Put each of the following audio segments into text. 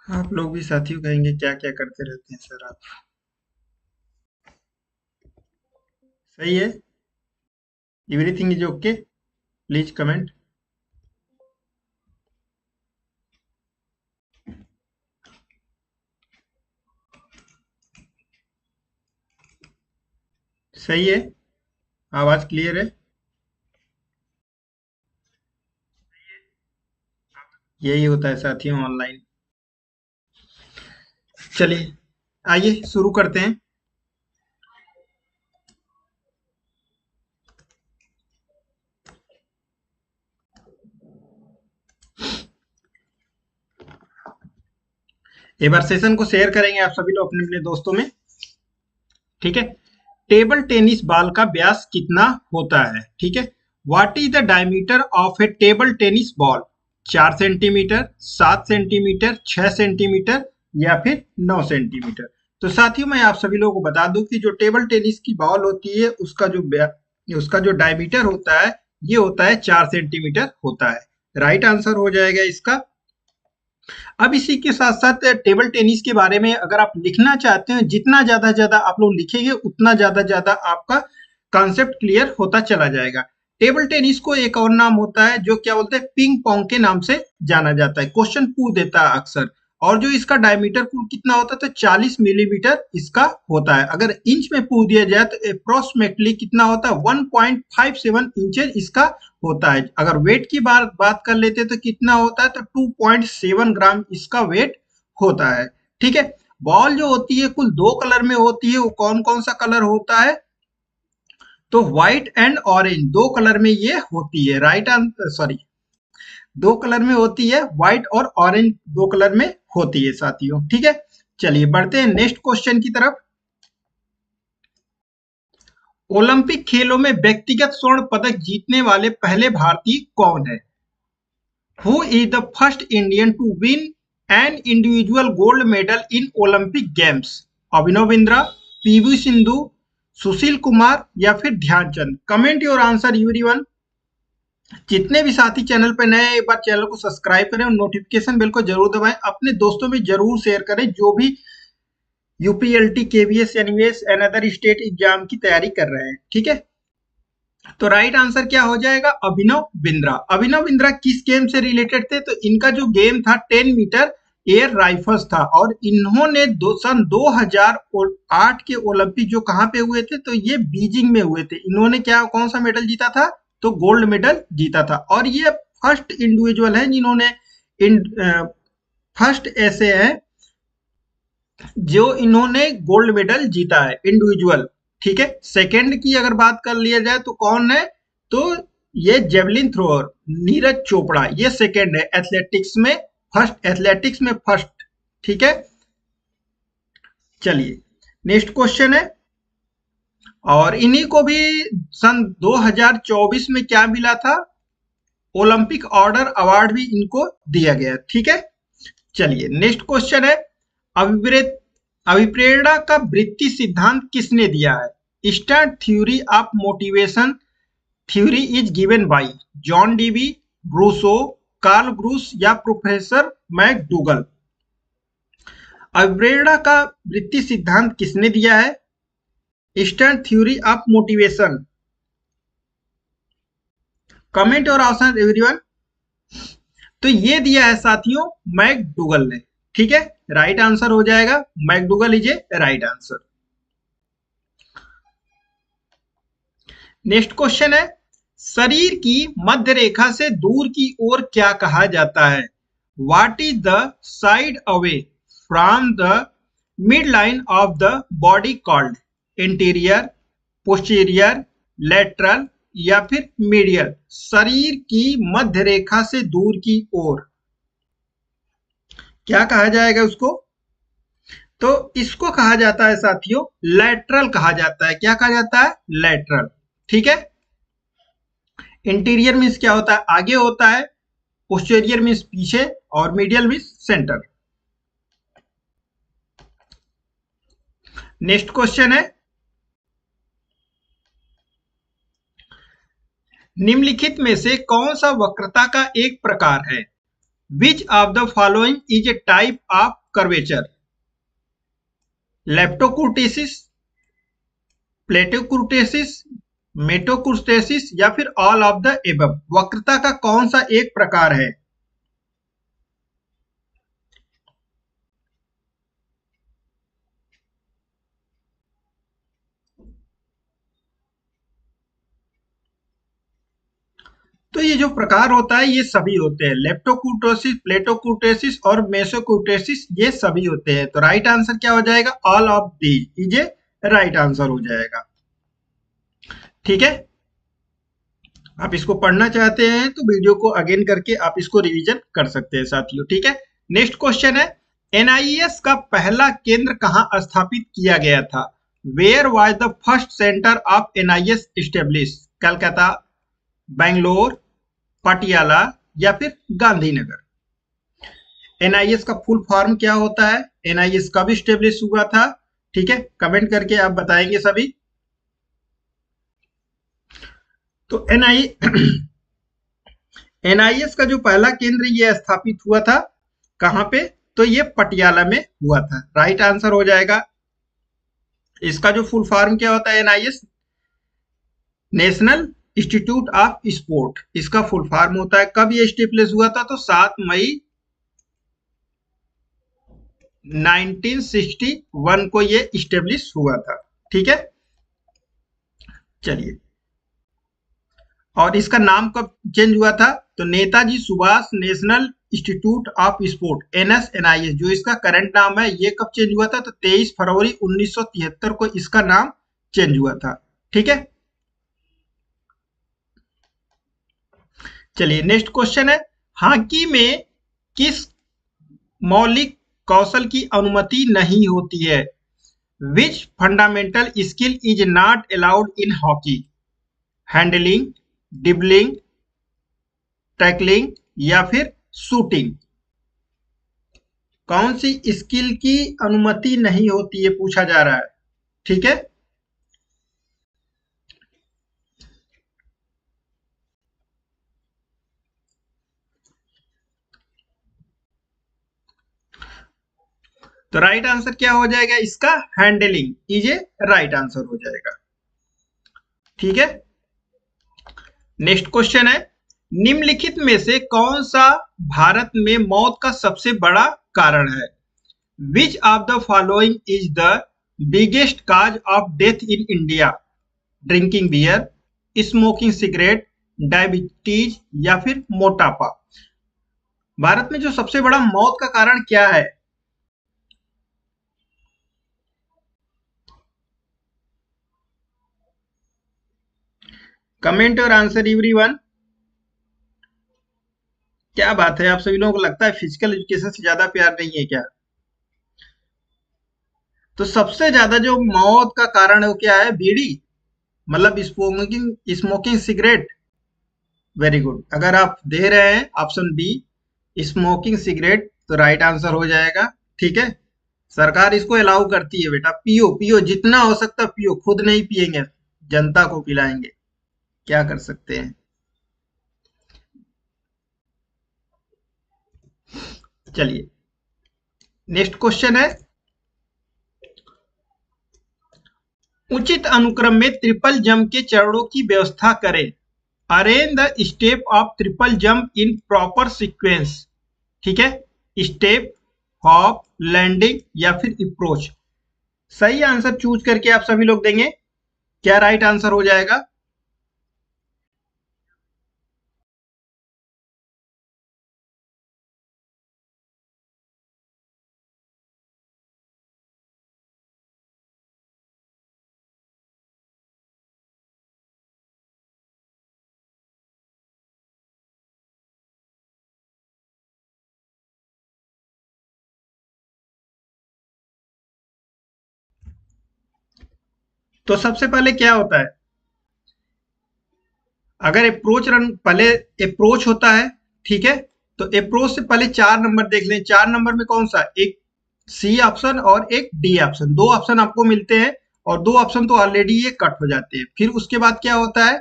आप लोग भी साथियों कहेंगे क्या क्या करते रहते हैं सर आप। सही है। Everything is okay. Please comment. सही है। आवाज क्लियर है। यही होता है साथियों ऑनलाइन। चलिए आइए शुरू करते हैं। एक बार सेशन को शेयर करेंगे आप सभी लोग अपने अपने दोस्तों में। ठीक है। टेबल टेनिस बॉल का व्यास कितना होता है? ठीक है। What is the diameter of A table tennis ball? 4 centimetre, 7 centimetre, 6 centimetre या फिर 9 सेंटीमीटर। तो साथियों मैं आप सभी लोगों को बता दूं कि जो टेबल टेनिस की बॉल होती है उसका जो डायमीटर होता है ये होता है 4 सेंटीमीटर होता है। राइट आंसर हो जाएगा इसका। अब इसी के साथ साथ टेबल टेनिस के बारे में अगर आप लिखना चाहते हैं, जितना ज्यादा आप लोग लिखेंगे उतना ज्यादा आपका कॉन्सेप्ट क्लियर होता चला जाएगा। टेबल टेनिस को एक और नाम होता है जो क्या बोलते हैं पिंग पोंग के नाम से जाना जाता है। क्वेश्चन पूछ देता है अक्सर। और जो इसका डायमीटर कुल कितना होता है तो 40 मिलीमीटर इसका होता है। अगर इंच में पूछ दिया जाए तो अप्रोक्सीमेटली कितना होता है 1.57 इंचेस इसका होता है। अगर वेट की बात कर लेते तो कितना होता है तो 2.7 ग्राम इसका वेट होता है। ठीक है। बॉल जो होती है कुल 2 कलर में होती है। वो कौन कौन सा कलर होता है? तो व्हाइट एंड ऑरेंज 2 कलर में ये होती है। राइट आंसर सॉरी 2 कलर में होती है। व्हाइट और ऑरेंज 2 कलर में होती है साथियों। ठीक है। चलिए बढ़ते हैं नेक्स्ट क्वेश्चन की तरफ। ओलंपिक खेलों में व्यक्तिगत स्वर्ण पदक जीतने वाले पहले भारतीय कौन है? Who is the first Indian to win an individual gold medal in Olympic Games? Abhinav Bindra, PV Sindhu, Sushil Kumar या फिर Dhyanchand. Comment your answer everyone. जितने भी साथी चैनल पर नए हैं एक बार चैनल को सब्सक्राइब करें और नोटिफिकेशन बेल को जरूर दबाएं। अपने दोस्तों में जरूर शेयर करें जो भी UPLT, KVS, NVS and other state exam की तैयारी कर रहे हैं। ठीक है। तो राइट आंसर क्या हो जाएगा? अभिनव बिंद्रा। अभिनव बिंद्रा किस गेम से रिलेटेड थे? तो इनका जो गेम था 10 मीटर एयर राइफल्स था। और इन्होंने सन 2008 के ओलंपिक जो कहाँ पे हुए थे तो ये बीजिंग में हुए थे। इन्होंने क्या कौन सा मेडल जीता था? तो गोल्ड मेडल जीता था। और ये फर्स्ट इंडिविजुअल है जिन्होंने फर्स्ट ऐसे हैं जो इन्होंने गोल्ड मेडल जीता है इंडिविजुअल। ठीक है। सेकंड की अगर बात कर लिया जाए तो कौन है? तो ये जेवलिन थ्रोअर नीरज चोपड़ा ये सेकंड है एथलेटिक्स में। एथलेटिक्स में फर्स्ट। ठीक है। चलिए नेक्स्ट क्वेश्चन है। और इन्हीं को भी सन 2024 में क्या मिला था? ओलंपिक ऑर्डर अवार्ड भी इनको दिया गया। ठीक है। चलिए नेक्स्ट क्वेश्चन है। अभिप्रेरणा का वृत्ति सिद्धांत किसने दिया है? Stand theory of motivation theory is given by John Dewey, Rousseau, Karl Groos या प्रोफेसर मैकडूगल। अभिप्रेरणा का वृत्ति सिद्धांत किसने दिया है? Stand theory of motivation. Comment और आंसर एवरीवन। तो ये दिया है साथियों मैकडूगल ने। ठीक है। राइट आंसर हो जाएगा McDougall is a right answer. Next question है। शरीर की मध्य रेखा से दूर की ओर क्या कहा जाता है? What is the side away from the mid line of the body called? Interior, posterior, lateral या फिर मीडियल। शरीर की मध्य रेखा से दूर की ओर क्या कहा जाएगा उसको? तो इसको कहा जाता है साथियों लैटरल कहा जाता है। क्या कहा जाता है? लैटरल। ठीक है। इंटीरियर मीन्स क्या होता है? आगे होता है। पोस्टीरियर मीन्स पीछे और medial means centre. Next question है। निम्नलिखित में से कौन सा वक्रता का एक प्रकार है? Which of the following is a type of curvature, leptokurtosis, platykurtosis, mesokurtosis या फिर ऑल ऑफ द एबव। वक्रता का कौन सा एक प्रकार है? तो ये जो प्रकार होता है ये सभी होते हैं, लेप्टोकुर्टोसिस, प्लेटोकुर्टेसिस और मेसोकुर्टेसिस, ये सभी होते हैं। तो राइट आंसर क्या हो जाएगा? All of these is a right answer हो जाएगा। ठीक है, आप इसको पढ़ना चाहते हैं तो वीडियो को अगेन करके आप इसको रिवीजन कर सकते हैं साथियों। ठीक है, नेक्स्ट क्वेश्चन है, एनआईएस का पहला केंद्र कहां स्थापित किया गया था? Where was the first centre of NIS establish? Calcutta, Bangalore, Patiala या फिर गांधीनगर? एनआईएस का फुल फॉर्म क्या होता है? एनआईएस कब स्टेब्लिश हुआ था? ठीक है, कमेंट करके आप बताएंगे सभी। तो एनआईएस का जो पहला केंद्र ये स्थापित हुआ था कहां पे? तो ये पटियाला में हुआ था। राइट आंसर हो जाएगा। इसका जो फुल फॉर्म क्या होता है? NIS national institute of sport, इसका फुल फॉर्म होता है। कब ये स्टेब्लिश हुआ था? तो 7 मई 1961 को ये स्टेब्लिश हुआ था। ठीक है, चलिए, और इसका नाम कब चेंज हुआ था? तो Netaji Subhash national institute of sport, NSNIS, जो इसका करंट नाम है, ये कब चेंज हुआ था? तो 23 फरवरी 1973 को इसका नाम चेंज हुआ था। ठीक है, चलिए नेक्स्ट क्वेश्चन है, हॉकी में किस मौलिक कौशल की अनुमति नहीं होती है? Which fundamental skill is not allowed in hockey? Handling, dribbling, tackling या फिर शूटिंग? कौन सी स्किल की अनुमति नहीं होती है पूछा जा रहा है। ठीक है, तो राइट आंसर क्या हो जाएगा इसका? Handling is a right answer हो जाएगा। ठीक है, नेक्स्ट क्वेश्चन है, निम्नलिखित में से कौन सा भारत में मौत का सबसे बड़ा कारण है? Which of the following is the biggest cause of death in India? Drinking beer, smoking cigarette, diabetes या फिर मोटापा? भारत में जो सबसे बड़ा मौत का कारण क्या है? कमेंट और आंसर एवरीवन। क्या बात है, आप सभी लोगों को लगता है फिजिकल एजुकेशन से ज्यादा प्यार नहीं है क्या? तो सबसे ज्यादा जो मौत का कारण है वो क्या है? बीड़ी, मतलब smoking, smoking cigarette. Very good, अगर आप दे रहे हैं ऑप्शन बी स्मोकिंग सिगरेट तो राइट आंसर हो जाएगा। ठीक है, सरकार इसको अलाउ करती है, बेटा पियो पियो, जितना हो सकता पियो, खुद नहीं पिएंगे, जनता को पिलाएंगे, क्या कर सकते हैं। चलिए नेक्स्ट क्वेश्चन है, उचित अनुक्रम में ट्रिपल जंप के चरणों की व्यवस्था करें। Arrange the step of triple jump in proper sequence. ठीक है, स्टेप, हॉप, लैंडिंग या फिर अप्रोच? सही आंसर चूज करके आप सभी लोग देंगे। क्या राइट आंसर हो जाएगा? तो सबसे पहले क्या होता है? अगर अप्रोच रन पहले अप्रोच होता है, ठीक है, तो अप्रोच से पहले 4 नंबर देख लें। 4 नंबर में कौन सा? एक सी ऑप्शन और एक डी ऑप्शन, 2 ऑप्शन आपको मिलते हैं और 2 ऑप्शन तो ऑलरेडी ये कट हो जाते हैं। फिर उसके बाद क्या होता है?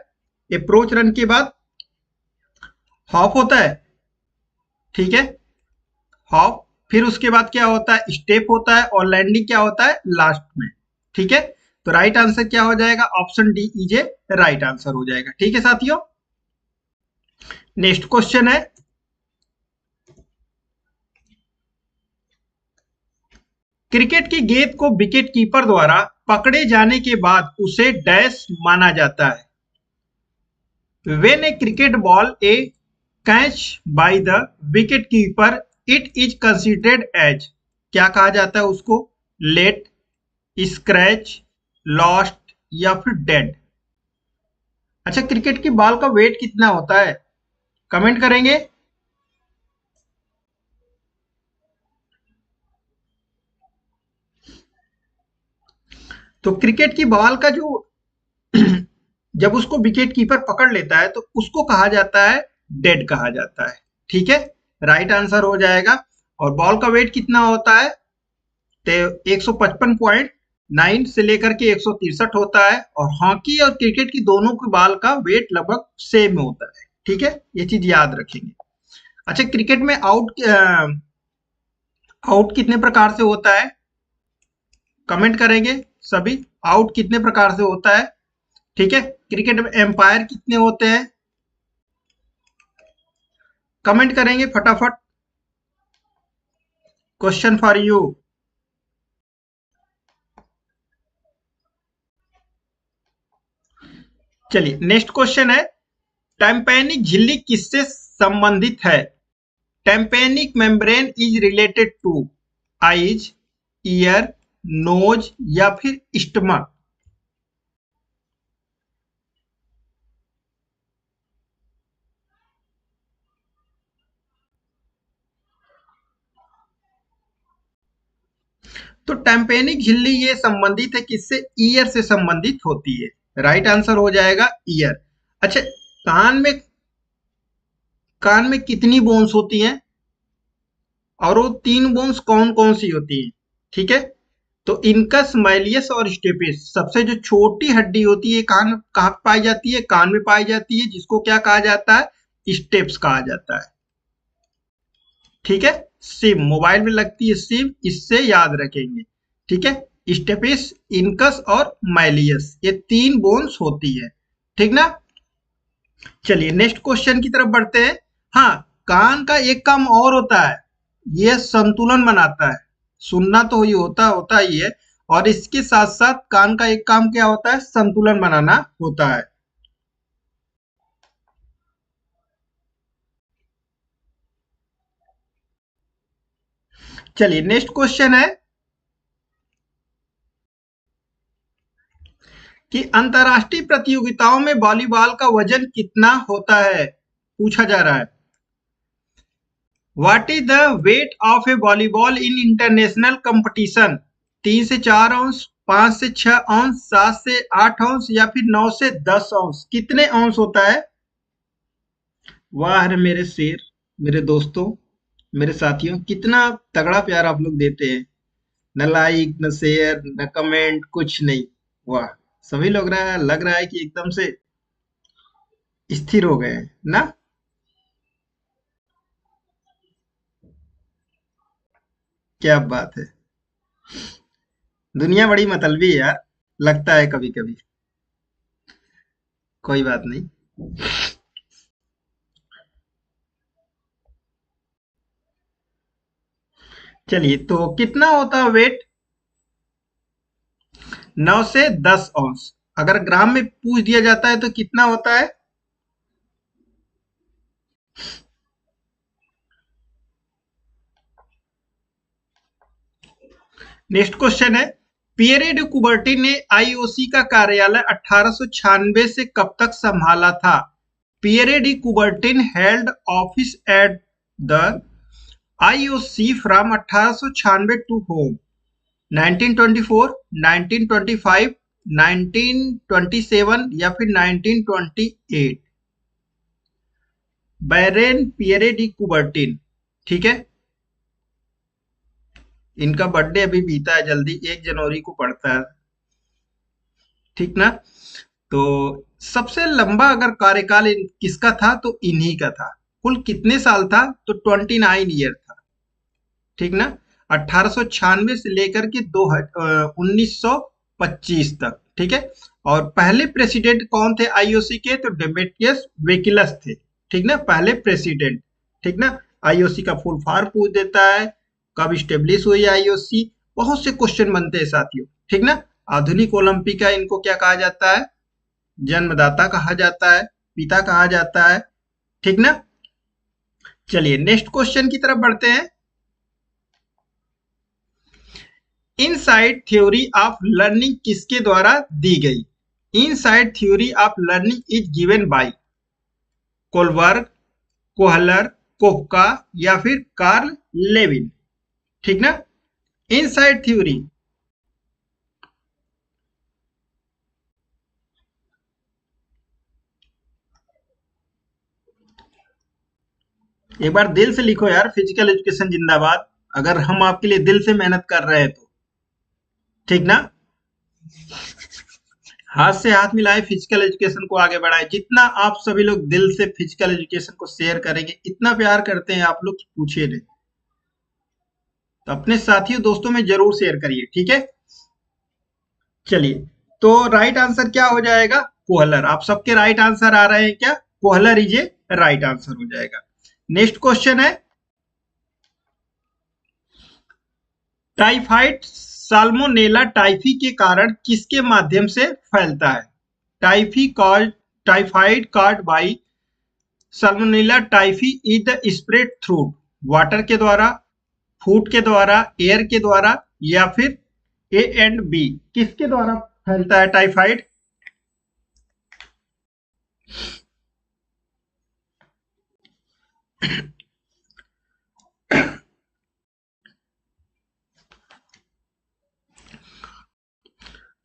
अप्रोच रन के बाद हॉप होता है। ठीक है, हॉप फिर उसके बाद क्या होता है, स्टेप होता है, और लैंडिंग क्या होता है लास्ट में। ठीक है, तो राइट आंसर क्या हो जाएगा, option D is a right answer हो जाएगा। ठीक है साथियों, नेक्स्ट क्वेश्चन है, क्रिकेट की गेंद को विकेट कीपर द्वारा पकड़े जाने के बाद उसे डैश माना जाता है। When a cricket ball a catch by the wicket keeper, it is considered as, क्या कहा जाता है उसको, लेट, स्क्रैच, लॉस्ट या फिर डेड। अच्छा, क्रिकेट की बॉल का वेट कितना होता है, कमेंट करेंगे। तो क्रिकेट की बॉल का जो जब उसको विकेट कीपर पकड़ लेता है तो उसको कहा जाता है डेड कहा जाता है। ठीक है, राइट आंसर हो जाएगा। और बॉल का वेट कितना होता है, तो 155.9 से लेकर के 163 होता है, और हॉकी और क्रिकेट की दोनों की बॉल का वेट लगभग सेम होता है। ठीक है, ये चीज याद रखेंगे। अच्छा, क्रिकेट में आउट कितने प्रकार से होता है, कमेंट करेंगे सभी, आउट कितने प्रकार से होता है। ठीक है, क्रिकेट में एम्पायर कितने होते हैं, कमेंट करेंगे फटाफट, क्वेश्चन फॉर यू। चलिए नेक्स्ट क्वेश्चन है, टाइम्पैनिक झिल्ली किससे संबंधित है। Tympanic membrane is related to eyes, ear, nose या फिर स्टमक। तो टाइम्पैनिक झिल्ली ये संबंधित है किससे, ईयर से संबंधित होती है। राइट आंसर हो जाएगा ईयर। अच्छा, कान में कितनी बोन्स होती हैं, और वो 3 बोन्स कौन कौन सी होती हैं। ठीक है, तो इनकस, माइलियस और स्टेपिस। सबसे जो छोटी हड्डी होती है कान कहाँ पाई जाती है, कान में पाई जाती है, जिसको क्या कहा जाता है, स्टेप्स कहा जाता है। ठीक है, सिम, मोबाइल में लगती है सिम, इससे याद रखेंगे। ठीक है, स्टेपिस, इनकस और माइलियस, ये 3 बोन्स होती है। ठीक ना, चलिए नेक्स्ट क्वेश्चन की तरफ बढ़ते हैं। हाँ, कान का एक काम और होता है, ये संतुलन बनाता है। सुनना तो ये होता ही है, और इसके साथ साथ कान का एक काम क्या होता है, संतुलन बनाना होता है। चलिए नेक्स्ट क्वेश्चन है कि अंतरराष्ट्रीय प्रतियोगिताओं में वॉलीबॉल का वजन कितना होता है, पूछा जा रहा है। What is the weight of A volleyball in international competition. 3 से 4 औंस, 5 से 6 औंस, 7 से 8 औंस या फिर 9 से 10 औंस, कितने औंस होता है। वाह रे मेरे शेर, मेरे दोस्तों, मेरे साथियों, कितना तगड़ा प्यार आप लोग देते हैं। न लाइक, न शेयर, न कमेंट, कुछ नहीं। वाह, सभी लोग लग रहा है कि एकदम से स्थिर हो गए हैं ना। क्या बात है, दुनिया बड़ी मतलबी है यार, लगता है कभी कभी। कोई बात नहीं। चलिए, तो कितना होता है वेट, 9 से 10 औंस। अगर ग्राम में पूछ दिया जाता है तो कितना होता है। नेक्स्ट क्वेश्चन है, पियरे डी कुबर्टी ने आईओसी का कार्यालय 1896 से कब तक संभाला था। Pierre de Coubertin held office at the IOC from 1896 to home, 1924, 1925, 1927 या फिर 1928। Baron Pierre de Coubertin. ठीक है, इनका बर्थडे अभी बीता है, जल्दी 1 जनवरी को पड़ता है। ठीक ना, तो सबसे लंबा अगर कार्यकाल किसका था तो इन्हीं का था। कुल कितने साल था, तो 29 ईयर था। ठीक ना। 1896 से लेकर के 1925 तक, ठीक है। और पहले प्रेसिडेंट कौन थे आईओसी के? तो डेमेट्रियस वेकिलस थे, ठीक ना, पहले प्रेसिडेंट, ठीक ना। आईओसी का फुल फॉर्म पूछ देता है, कब स्टेब्लिश हुई आईओसी, बहुत से क्वेश्चन बनते हैं साथियों, ठीक ना। आधुनिक ओलंपिक का इनको क्या कहा जाता है? जन्मदाता कहा जाता है, पिता कहा जाता है, ठीक ना। चलिए नेक्स्ट क्वेश्चन की तरफ बढ़ते हैं। इनसाइड थ्योरी ऑफ लर्निंग किसके द्वारा दी गई? Insight theory of learning is given by Kohlberg, Kohler, Koffka या फिर कार्ल लेविन, ठीक ना। इनसाइड थ्योरी एक बार दिल से लिखो यार, फिजिकल एजुकेशन जिंदाबाद, अगर हम आपके लिए दिल से मेहनत कर रहे हैं तो, ठीक ना। हाथ से हाथ मिलाए, फिजिकल एजुकेशन को आगे बढ़ाए। जितना आप सभी लोग दिल से फिजिकल एजुकेशन को शेयर करेंगे, इतना प्यार करते हैं आप लोग, पूछिए नहीं। तो अपने साथियों दोस्तों में जरूर शेयर करिए, ठीक है। चलिए, तो राइट आंसर क्या हो जाएगा? कोहलर। आप सबके राइट आंसर आ रहे हैं क्या? Kohler is a right answer हो जाएगा। नेक्स्ट क्वेश्चन है, टाइफाइड साल्मोनेला टाइफी के कारण किसके माध्यम से फैलता है? Typhoid caused by salmonella typhi is the spread through water के द्वारा, फूड के द्वारा, एयर के द्वारा या फिर ए एंड बी, किसके द्वारा फैलता है टाइफाइड?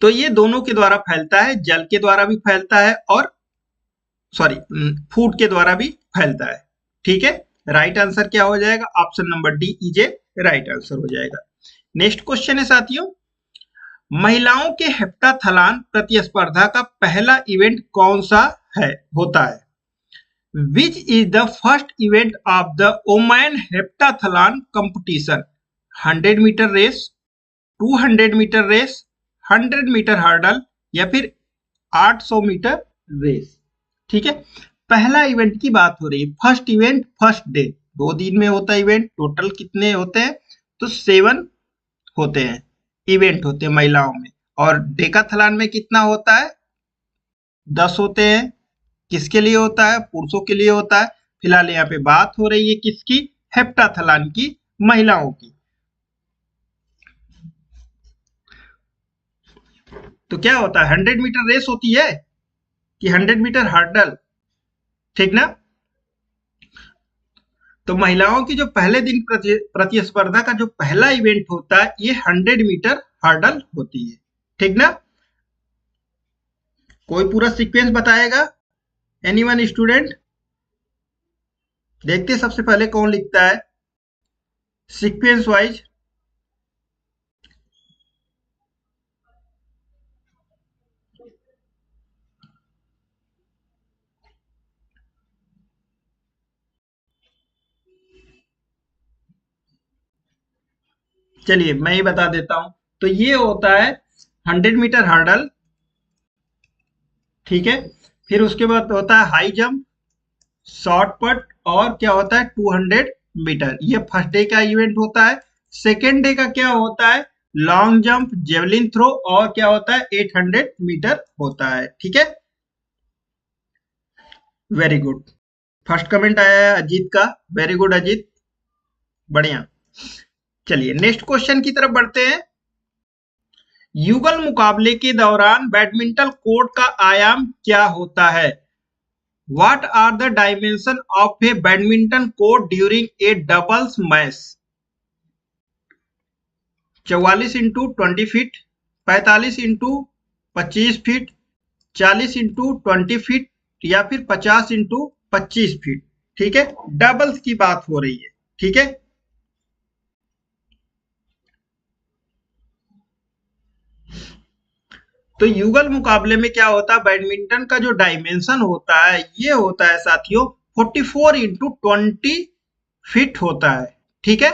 तो ये दोनों के द्वारा फैलता है, जल के द्वारा भी फैलता है और सॉरी फूड के द्वारा भी फैलता है, ठीक है। राइट आंसर क्या हो जाएगा? Option number D is a right answer हो जाएगा। नेक्स्ट क्वेश्चन है साथियों, महिलाओं के हेप्टाथलन प्रतिस्पर्धा का पहला इवेंट कौन सा है होता है? Which is the first event of the women heptathlon competition? 100 metre race, 200 metre race, 100 metre hurdle या फिर 800 मीटर रेस, ठीक है। पहला इवेंट की बात हो रही है, फर्स्ट इवेंट फर्स्ट डे, 2 दिन में होता है इवेंट। टोटल कितने होते हैं? तो 7 होते हैं, इवेंट होते हैं महिलाओं में। और डेकाथलॉन में कितना होता है? 10 होते हैं। किसके लिए होता है? पुरुषों के लिए होता है। फिलहाल यहाँ पे बात हो रही है किसकी? हेप्टाथलॉन की, महिलाओं की। तो क्या होता है? 100 मीटर रेस होती है कि 100 मीटर हर्डल, ठीक ना। तो महिलाओं की जो पहले दिन प्रतिस्पर्धा का जो पहला इवेंट होता है, ये 100 मीटर हर्डल होती है, ठीक ना। कोई पूरा सीक्वेंस बताएगा? Anyone student? देखते हैं सबसे पहले कौन लिखता है सीक्वेंस वाइज। चलिए मैं ही बता देता हूं। तो ये होता है 100 मीटर हर्डल, ठीक है। फिर उसके बाद होता है हाई जंप, शॉर्ट पट और क्या होता है 200 मीटर। ये फर्स्ट डे का इवेंट होता है। सेकेंड डे का क्या होता है? लॉन्ग जंप, जेवलिन थ्रो और क्या होता है 800 मीटर होता है, ठीक है। वेरी गुड, फर्स्ट कमेंट आया है अजीत का, वेरी गुड अजीत, बढ़िया। चलिए नेक्स्ट क्वेश्चन की तरफ बढ़ते हैं। युगल मुकाबले के दौरान बैडमिंटन कोर्ट का आयाम क्या होता है? What are the dimension of a badminton court during a doubles match? 44 into 20 feet, 45 into 25 feet, 40 into 20 feet या फिर 50 इंटू 25 फीट, ठीक है। डबल्स की बात हो रही है, ठीक है। तो युगल मुकाबले में क्या होता है? बैडमिंटन का जो डायमेंशन होता है, ये होता है साथियों 44 इंटू 20 फीट होता है, ठीक है।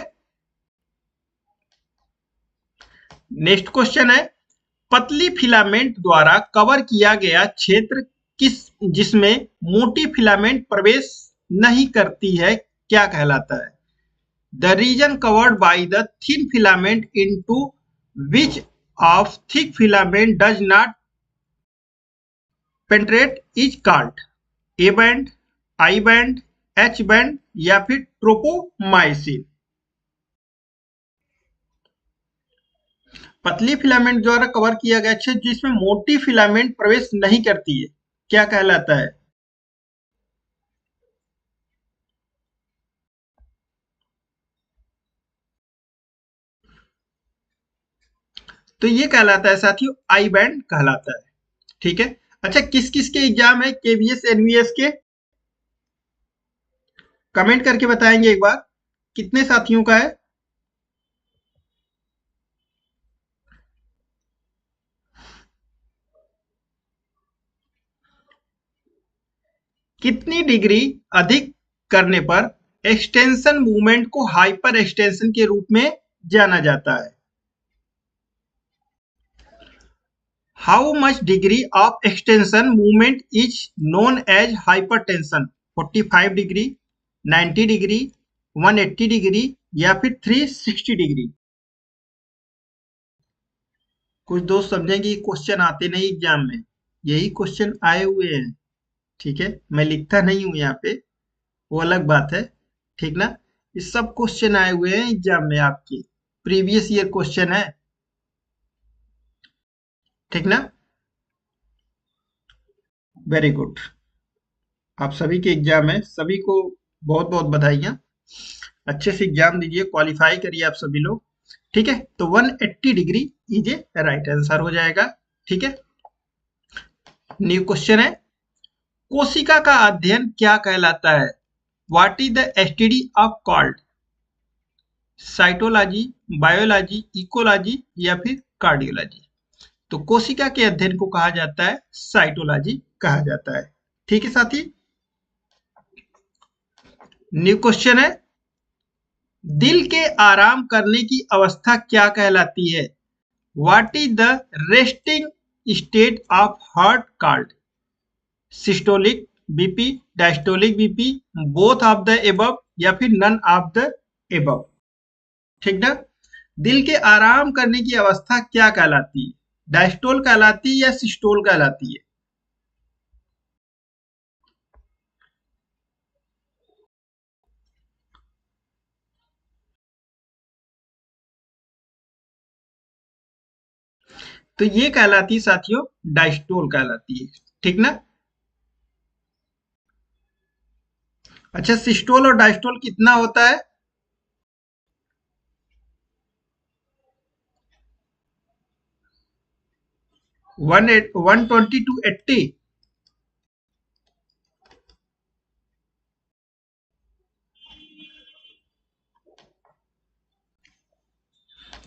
नेक्स्ट क्वेश्चन है, पतली फिलामेंट द्वारा कवर किया गया क्षेत्र जिसमें मोटी फिलामेंट प्रवेश नहीं करती है क्या कहलाता है? The region covered by the thin filament into which of thick filament does not penetrate is called A band, I band, H band या फिर ट्रोपोमाइसिन। पतली फिलामेंट द्वारा कवर किया गया क्षेत्र जिसमें मोटी फिलामेंट प्रवेश नहीं करती है क्या कहलाता है? तो ये कहलाता है साथियों आई बैंड कहलाता है। ठीक है, अच्छा किस किस के एग्जाम है केवीएस एनवीएस के? कमेंट करके बताएंगे एक बार कितने साथियों का है? कितनी डिग्री अधिक करने पर एक्सटेंशन मूवमेंट को हाइपर एक्सटेंशन के रूप में जाना जाता है? How much degree of extension movement is known as hypertension? 45 degree, 90 degree, 180 degree या फिर 360 डिग्री? कुछ दोस्त समझेंगे क्वेश्चन आते नहीं एग्जाम में, यही क्वेश्चन आए हुए हैं। ठीक है, मैं लिखता नहीं हूं यहाँ पे, वो अलग बात है। ठीक ना, ये सब क्वेश्चन आए हुए हैं एग्जाम में आपके, प्रीवियस ईयर क्वेश्चन है। ठीक ना, वेरी गुड। आप सभी के एग्जाम है, सभी को बहुत बहुत बधाइयाँ। अच्छे से एग्जाम दीजिए, क्वालिफाई करिए आप सभी लोग। ठीक है, तो 180 degree is a right answer हो जाएगा। ठीक है, न्यू क्वेश्चन है, कोशिका का अध्ययन क्या कहलाता है? What is the study of called? Cytology, biology, ecology या फिर कार्डियोलॉजी? तो कोशिका के अध्ययन को कहा जाता है साइटोलॉजी कहा जाता है। ठीक है साथी, न्यू क्वेश्चन है, दिल के आराम करने की अवस्था क्या कहलाती है? What is the resting state of heart called? Systolic BP, diastolic BP, both of the above या फिर नन ऑफ द एबव? ठीक ना, दिल के आराम करने की अवस्था क्या कहलाती है? डायस्टोल कहलाती है या सिस्टोल कहलाती है? तो ये कहलाती है साथियों डायस्टोल कहलाती है। ठीक ना, अच्छा सिस्टोल और डायस्टोल कितना होता है? 120 to 80।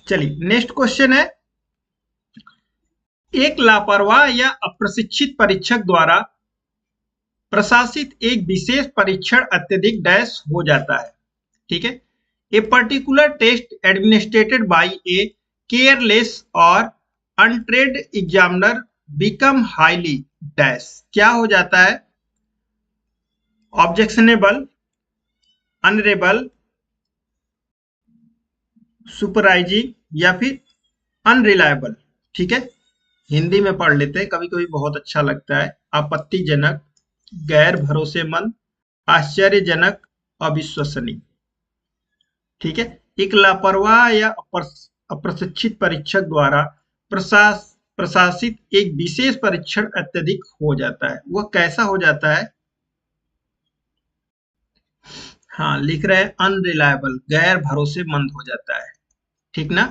चलिए नेक्स्ट क्वेश्चन है, एक लापरवाह या अप्रशिक्षित परीक्षक द्वारा प्रशासित एक विशेष परीक्षण अत्यधिक डैश हो जाता है। ठीक है, a particular test administered by a careless और untrained examiner become highly dash क्या हो जाता है? ऑब्जेक्शनेबल, अनरेबल, सुपरवाइजिंग या फिर अनरिलायबल? ठीक है, हिंदी में पढ़ लेते हैं, कभी कभी बहुत अच्छा लगता है। आपत्तिजनक, गैर भरोसेमंद, आश्चर्यजनक, अविश्वसनीय। ठीक है, एक लापरवाह या अप्रशिक्षित परीक्षक द्वारा प्रशासित एक विशेष परीक्षण अत्यधिक हो जाता है, वह कैसा हो जाता है? हाँ लिख रहे हैं अनरिलायबल, गैर भरोसेमंद हो जाता है। ठीक ना,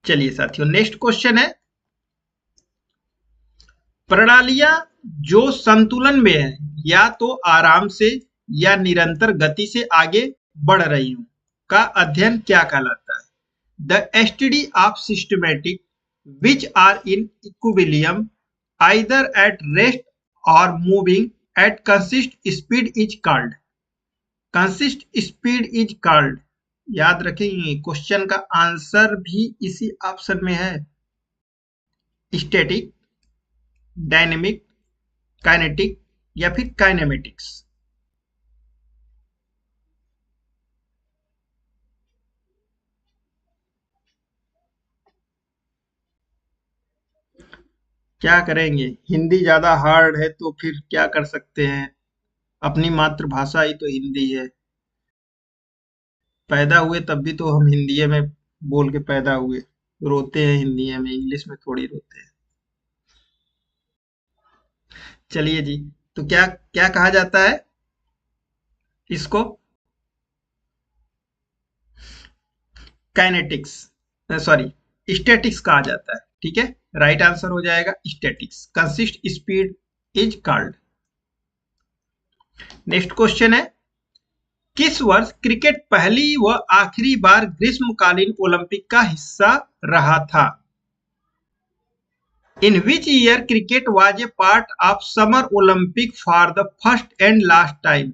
चलिए साथियों नेक्स्ट क्वेश्चन है, प्रणालियां जो संतुलन में है या तो आराम से या निरंतर गति से आगे बढ़ रही हूं का अध्ययन क्या कहलाता है? The study of systematic which are in equilibrium either at rest or moving at constant speed is called. Constant speed is called याद रखेंगे क्वेश्चन का आंसर भी इसी ऑप्शन में है। स्टैटिक, डायनेमिक, काइनेटिक या फिर काइनेमेटिक्स। क्या करेंगे, हिंदी ज्यादा हार्ड है तो फिर क्या कर सकते हैं, अपनी मातृभाषा ही तो हिंदी है। पैदा हुए तब भी तो हम हिंदी में बोल के पैदा हुए, रोते हैं हिंदी में, इंग्लिश में थोड़ी रोते हैं। चलिए जी, तो क्या क्या कहा जाता है इसको, काइनेटिक्स, सॉरी स्टैटिक्स कहा जाता है। ठीक है, राइट आंसर हो जाएगा statics. Consist speed is called. Next question है, किस वर्ष क्रिकेट पहली व आखिरी बार ग्रीष्मकालीन ओलंपिक का हिस्सा रहा था? In which year cricket was a part of summer Olympic for the first and last time?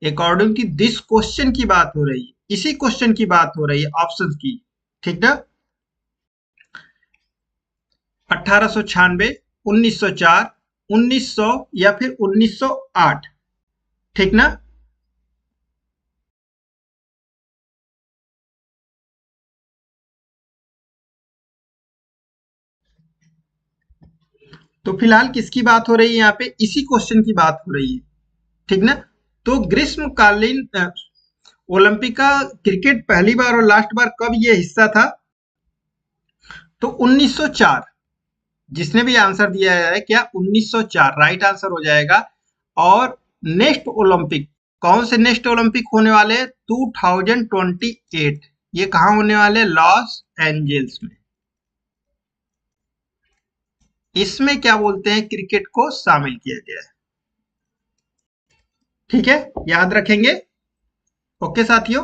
According to this question की बात हो रही है, इसी क्वेश्चन की बात हो रही है, ऑप्शन की। ठीक ना, 1896, 1904, 1900 या फिर 1908। ठीक ना, तो फिलहाल किसकी बात हो रही है यहाँ पे, इसी क्वेश्चन की बात हो रही है। ठीक ना, तो ग्रीष्मकालीन ओलंपिक का क्रिकेट पहली बार और लास्ट बार कब ये हिस्सा था? तो 1904। जिसने भी आंसर दिया है क्या, 1904 राइट आंसर हो जाएगा। और नेक्स्ट ओलंपिक, कौन से नेक्स्ट ओलंपिक होने वाले हैं? 2028। ये कहाँ होने वाले? लॉस एंजल्स में। इसमें क्या बोलते हैं, क्रिकेट को शामिल किया गया है। ठीक है, याद रखेंगे। ओके साथियों,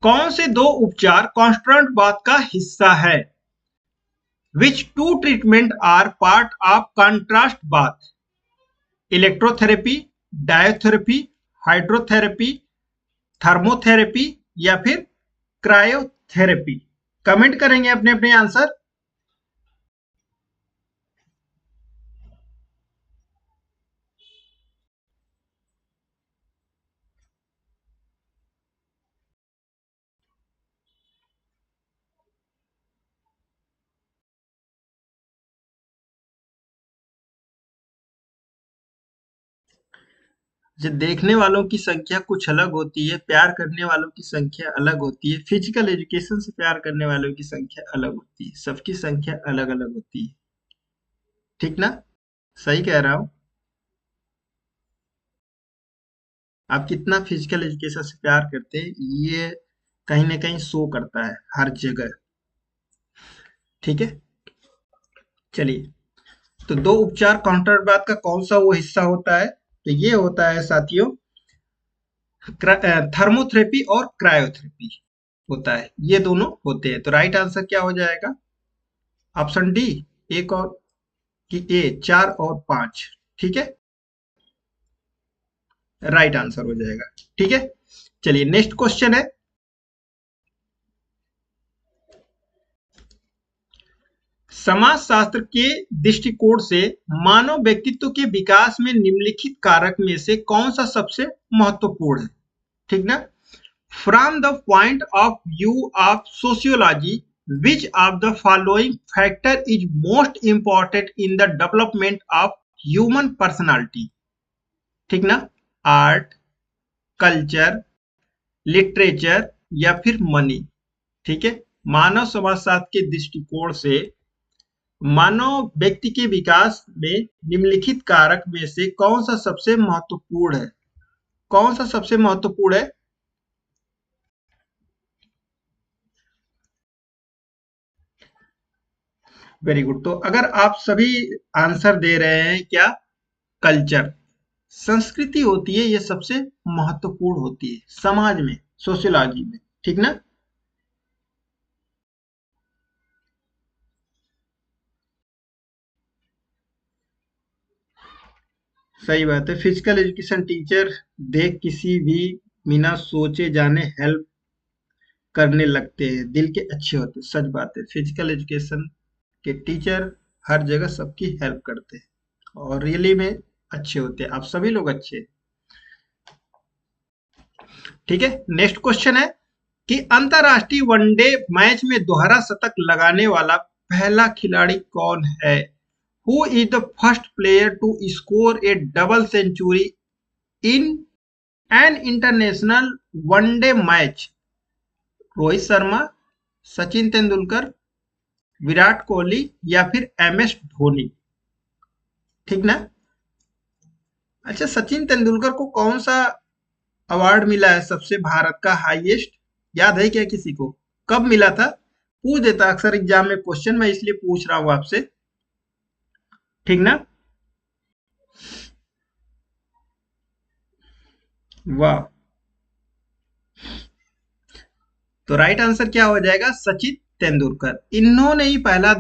कौन से दो उपचार कॉन्स्टेंट बाथ का हिस्सा है? Which two treatment are part of contrast bath? Electrotherapy, diotherapy, hydrotherapy, thermotherapy या फिर क्रायोथेरेपी? कमेंट करेंगे अपने अपने आंसर। जो देखने वालों की संख्या कुछ अलग होती है, प्यार करने वालों की संख्या अलग होती है, फिजिकल एजुकेशन से प्यार करने वालों की संख्या अलग होती है, सबकी संख्या अलग अलग होती है। ठीक ना, सही कह रहा हूं? आप कितना फिजिकल एजुकेशन से प्यार करते हैं, ये कहीं ना कहीं शो करता है हर जगह। ठीक है, चलिए, तो दो उपचार काउंटरबाथ का कौन सा वो हिस्सा होता है? तो ये होता है साथियों, थर्मोथेरेपी और क्रायोथेरेपी होता है, ये दोनों होते हैं। तो राइट आंसर क्या हो जाएगा? ऑप्शन डी, एक और कि ए, 4 और 5। ठीक है, राइट आंसर हो जाएगा। ठीक है, चलिए नेक्स्ट क्वेश्चन है, समाजशास्त्र के दृष्टिकोण से मानव व्यक्तित्व के विकास में निम्नलिखित कारक में से कौन सा सबसे महत्वपूर्ण है? ठीक ना, from the point of view of sociology, which of the following factor is most important in the development of human personality? ठीक ना, आर्ट, कल्चर, लिटरेचर या फिर मनी? ठीक है, मानव समाजशास्त्र के दृष्टिकोण से मानव व्यक्ति के विकास में निम्नलिखित कारक में से कौन सा सबसे महत्वपूर्ण है? कौन सा सबसे महत्वपूर्ण है? वेरी गुड, तो अगर आप सभी आंसर दे रहे हैं क्या, कल्चर, संस्कृति होती है, ये सबसे महत्वपूर्ण होती है समाज में, सोशियोलॉजी में। ठीक ना, सही बात है। फिजिकल एजुकेशन टीचर देख किसी भी बिना सोचे जाने हेल्प करने लगते हैं, दिल के अच्छे होते हैं। सच बात है, फिजिकल एजुकेशन के टीचर हर जगह सबकी हेल्प करते हैं और रियली में अच्छे होते हैं। आप सभी लोग अच्छे हैं। ठीक है, नेक्स्ट क्वेश्चन है कि अंतरराष्ट्रीय वनडे मैच में दोहरा शतक लगाने वाला पहला खिलाड़ी कौन है? Who is the first player to score a double century in an international one day match? Rohit Sharma, Sachin Tendulkar, Virat Kohli या फिर MS धोनी? ठीक ना? अच्छा, सचिन तेंदुलकर को कौन सा अवार्ड मिला है सबसे भारत का हाईएस्ट? याद है क्या किसी को? कब मिला था? पूछ देता अक्सर एग्जाम में क्वेश्चन, मैं इसलिए पूछ रहा हूं आपसे। ठीक ना? वाह, तो राइट आंसर क्या हो जाएगा? सचिन तेंदुलकर। इन्होंने ही पहला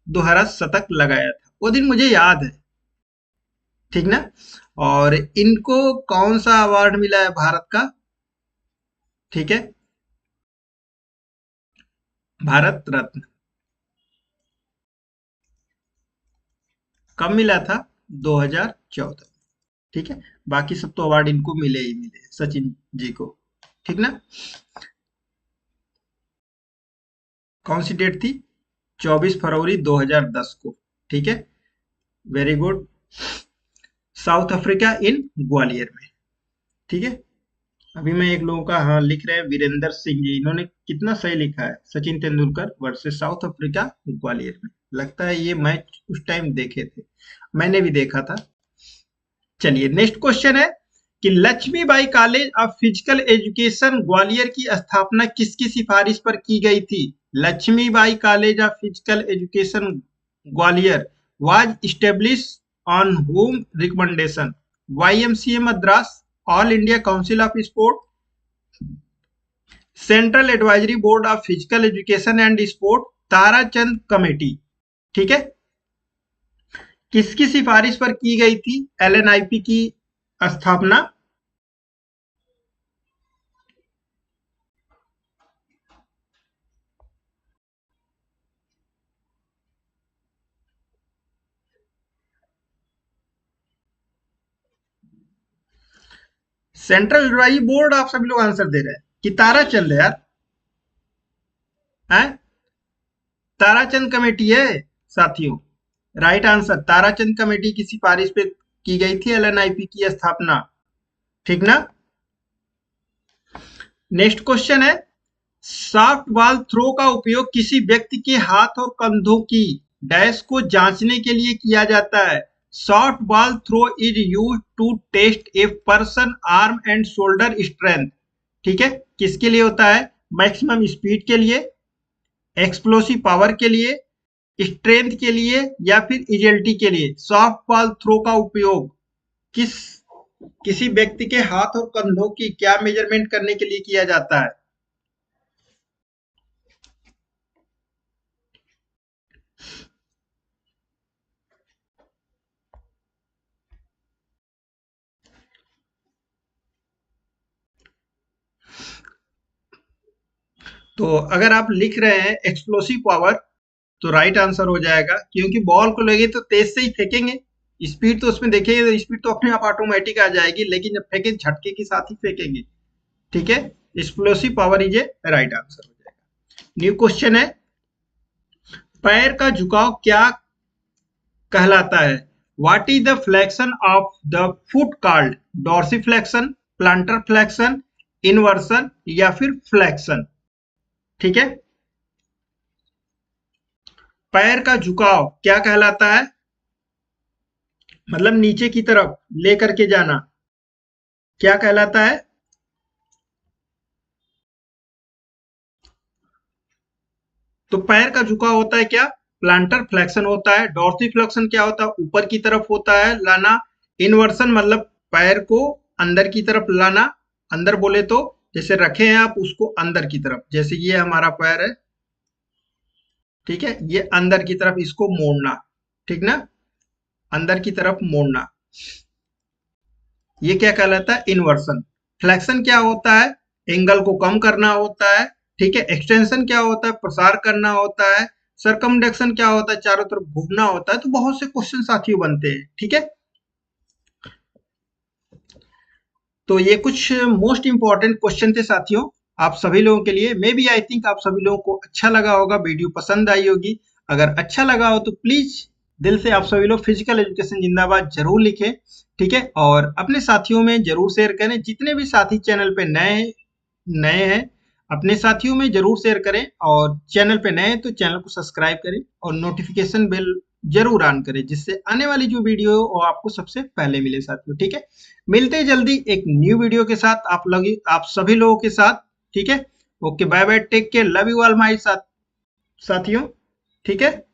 दोहरा शतक लगाया था, वो दिन मुझे याद है। ठीक ना? और इनको कौन सा अवार्ड मिला है भारत का? ठीक है, भारत रत्न। कब मिला था? 2014। ठीक है, बाकी सब तो अवार्ड इनको मिले ही मिले, सचिन जी को। ठीक ना? कौन सी डेट थी? 24 फरवरी 2010 को। ठीक है, very good. South Africa in Gwalior में। ठीक है, अभी मैं एक लोगों का हाँ लिख रहे हैं, वीरेंद्र सिंह जी, इन्होंने कितना सही लिखा है, Sachin Tendulkar versus south Africa Gwalior में। लगता है ये मैच उस टाइम देखे थे, मैंने भी देखा था। चलिए, नेक्स्ट क्वेश्चन है कि Laxmibai college of physical education Gwalior की स्थापना किसकी सिफारिश पर की गई थी? Laxmibai college of physical education Gwalior was establish on whom recommendation? YMCA Madras, all India council of sport, central advisory board of physical education and sport, Tarachand committee? ठीक है, किसकी सिफारिश पर की गई थी LNIP की स्थापना? सेंट्रल एडवाइजरी बोर्ड आप सभी लोग आंसर दे रहे हैं कि ताराचंद है यार? हैं? ताराचंद कमेटी है साथियों। राइट आंसर, ताराचंद कमेटी की सिफारिश पे की गई थी LNIP की स्थापना। ठीक ना? नेक्स्ट क्वेश्चन है, सॉफ्ट बॉल थ्रो का उपयोग किसी व्यक्ति के हाथ और कंधों की डैश को जांचने के लिए किया जाता है? Soft ball throw is use to test a person arm and shoulder strength. ठीक है, किसके लिए होता है? मैक्सिमम स्पीड के लिए, एक्सप्लोसिव पावर के लिए, स्ट्रेंथ के लिए या फिर एजिलिटी के लिए सॉफ्ट बॉल थ्रो का उपयोग किस किसी व्यक्ति के हाथ और कंधों की क्या मेजरमेंट करने के लिए किया जाता है? तो अगर आप लिख रहे हैं एक्सप्लोसिव पावर तो राइट आंसर हो जाएगा, क्योंकि बॉल को लगे तो तेज से ही फेंकेंगे। स्पीड तो उसमें देखेंगे तो स्पीड तो अपने आप ऑटोमेटिक आ जाएगी, लेकिन जब फेंके झटके के साथ ही फेंकेंगे। ठीक है, explosive power is a right answer हो जाएगा। न्यू क्वेश्चन है, पैर का झुकाव क्या कहलाता है? What is the flexion of the foot called? Dorsiflexion, plantar flexion, inversion या फिर फ्लेक्शन? ठीक है, पैर का झुकाव क्या कहलाता है? मतलब नीचे की तरफ लेकर के जाना, क्या कहलाता है? तो पैर का झुकाव होता है क्या? प्लांटर फ्लेक्शन होता है। डॉर्सिफ्लेक्शन क्या होता है? ऊपर की तरफ होता है लाना। इनवर्सन मतलब पैर को अंदर की तरफ लाना। अंदर बोले तो जैसे रखे हैं आप उसको अंदर की तरफ, जैसे ये हमारा पैर है, ठीक है, ये अंदर की तरफ इसको मोड़ना। ठीक ना? अंदर की तरफ मोड़ना। ये क्या कहलाता है? इन्वर्सन। फ्लेक्शन क्या होता है? एंगल को कम करना होता है। ठीक है। एक्सटेंशन क्या होता है? प्रसार करना होता है। सरकमडक्शन क्या होता है? चारों तरफ घूमना होता है। तो बहुत से क्वेश्चन साथियों बनते हैं। ठीक है। तो ये कुछ मोस्ट इंपॉर्टेंट क्वेश्चन थे साथियों आप सभी लोगों के लिए। मे बी आई थिंक आप सभी लोगों को अच्छा लगा होगा, वीडियो पसंद आई होगी। अगर अच्छा लगा हो तो प्लीज दिल से आप सभी लोग फिजिकल एजुकेशन जिंदाबाद जरूर लिखें। ठीक है। और अपने साथियों में जरूर शेयर करें। जितने भी साथी चैनल पे नए नए हैं अपने साथियों में जरूर शेयर करें। और चैनल पे नए हैं तो चैनल को सब्सक्राइब करें और नोटिफिकेशन बेल जरूर ऑन करें, जिससे आने वाली जो वीडियो है वो आपको सबसे पहले मिले साथियों। ठीक है। मिलते हैं जल्दी एक न्यू वीडियो के साथ आप सभी लोगों के साथ। ठीक है। Okay, bye bye, take care, love you all my साथियों। ठीक है।